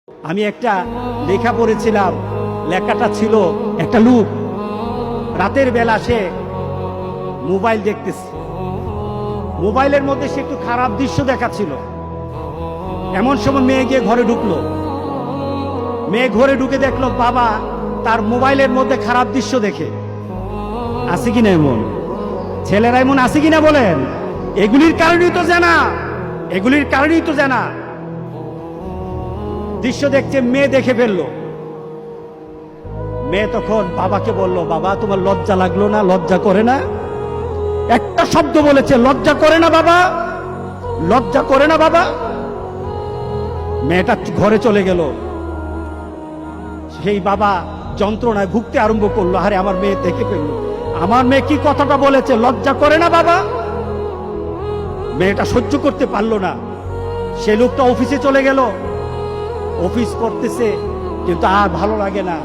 আমি একটা লেখা পড়েছিলাম, লেখাটা ছিল একটা লোক রাতের বেলা সে মোবাইল দেখতেছে, মোবাইলের মধ্যে সে একটু খারাপ দৃশ্য দেখাচ্ছিল। এমন সময় মেয়ে গিয়ে ঘরে ঢুকলো, মেয়ে ঘরে ঢুকে দেখলো বাবা তার মোবাইলের মধ্যে খারাপ দৃশ্য দেখে। আছে কিনা এমন ছেলেরা, এমন আছে কিনা বলেন? এগুলির কারণেই তো জানা, এগুলির কারণেই তো জানা দৃশ্য দেখছে, মেয়ে দেখে ফেললো। মেয়ে তখন বাবাকে বলল, বাবা তোমার লজ্জা লাগলো না? লজ্জা করে না? একটা শব্দ বলেছে, লজ্জা করে না বাবা, লজ্জা করে না বাবা। মেয়েটা ঘরে চলে গেল। সেই বাবা যন্ত্রণায় ভুগতে আরম্ভ করলো, আরে আমার মেয়ে দেখে ফেললো, আমার মেয়ে কি কথাটা বলেছে, লজ্জা করে না বাবা। মেয়েটা সহ্য করতে পারলো না, সে লোকটা অফিসে চলে গেল, অফিস করতেছে, কিন্তু আর ভালো লাগে না।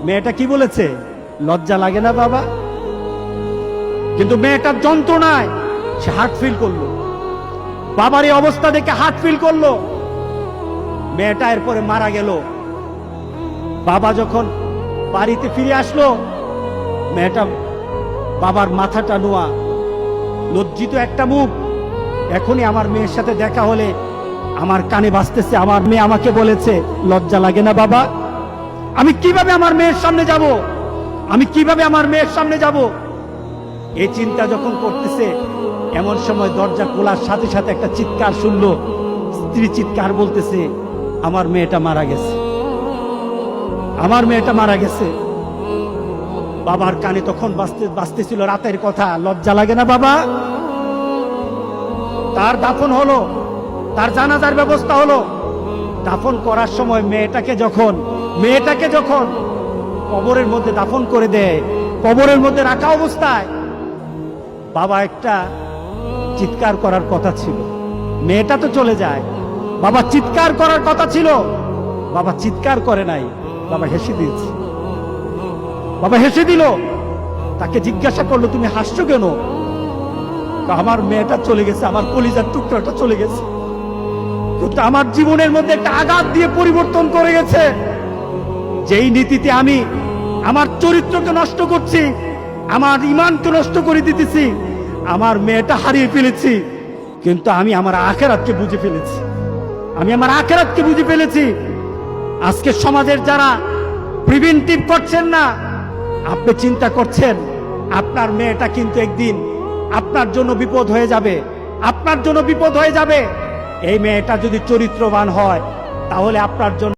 মেয়েটা কি বলেছে, লজ্জা লাগে না বাবা? কিন্তু মেয়েটার যন্ত্রণায় সে হার্ট ফিল করলো, বাবার এই অবস্থা দেখে হার্ট ফিল করলো। মেয়েটা এরপরে মারা গেল। বাবা যখন বাড়িতে ফিরে আসলো, মেয়েটা বাবার মাথাটা নোয়া, লজ্জিত একটা মুখ। এখনই আমার মেয়ের সাথে দেখা হলে আমার কানে বাজতেছে, আমার মেয়ে আমাকে বলেছে লজ্জা লাগে না বাবা। আমি কিভাবে আমার মেয়ের সামনে যাব, আমি কিভাবে আমার মেয়ের সামনে যাব? এই চিন্তা যখন করতেছে, এমন সময় দরজা খোলার সাথে সাথে একটা চিৎকার শুনলো। স্ত্রী চিৎকার বলতেছে, আমার মেয়েটা মারা গেছে, আমার মেয়েটা মারা গেছে। বাবার কানে তখন বাজতেছিল রাতের কথা, লজ্জা লাগে না বাবা? তার দাফন হলো, তার জানাজার ব্যবস্থা হলো। দাফন করার সময় মেয়েটাকে যখন কবরের মধ্যে দাফন করে দেয়, কবরের মধ্যে রাখা অবস্থায় বাবা একটা চিৎকার করার কথা ছিল। মেয়েটা তো চলে যায়, বাবা চিৎকার করার কথা ছিল, বাবা চিৎকার করে নাই, বাবা হেসে দিয়েছে। বাবা হেসে দিল। তাকে জিজ্ঞাসা করলো, তুমি হাসছো কেন? আমার মেয়েটা চলে গেছে, আমার কলিজার টুকরাটা চলে গেছে, কিন্তু আমার জীবনের মধ্যে একটা আঘাত দিয়ে পরিবর্তন করে গেছে। যেই নীতিতে আমি আমার চরিত্রকে নষ্ট করছি, আমার ঈমানকে নষ্ট করে দিতেছি, আমার মেয়েটা হারিয়ে ফেলেছি, কিন্তু আমি আমার আখিরাতকে বুঝে ফেলেছি, আমি আমার আখিরাতকে বুঝে ফেলেছি। আজকে সমাজের যারা প্রিভেন্টিভ করছেন না, আপনি চিন্তা করছেন আপনার মেয়েটা কিন্তু একদিন আপনার জন্য বিপদ হয়ে যাবে, আপনার জন্য বিপদ হয়ে যাবে। এই মেয়েটা যদি চরিত্রবান হয়, তাহলে আপনার জন্য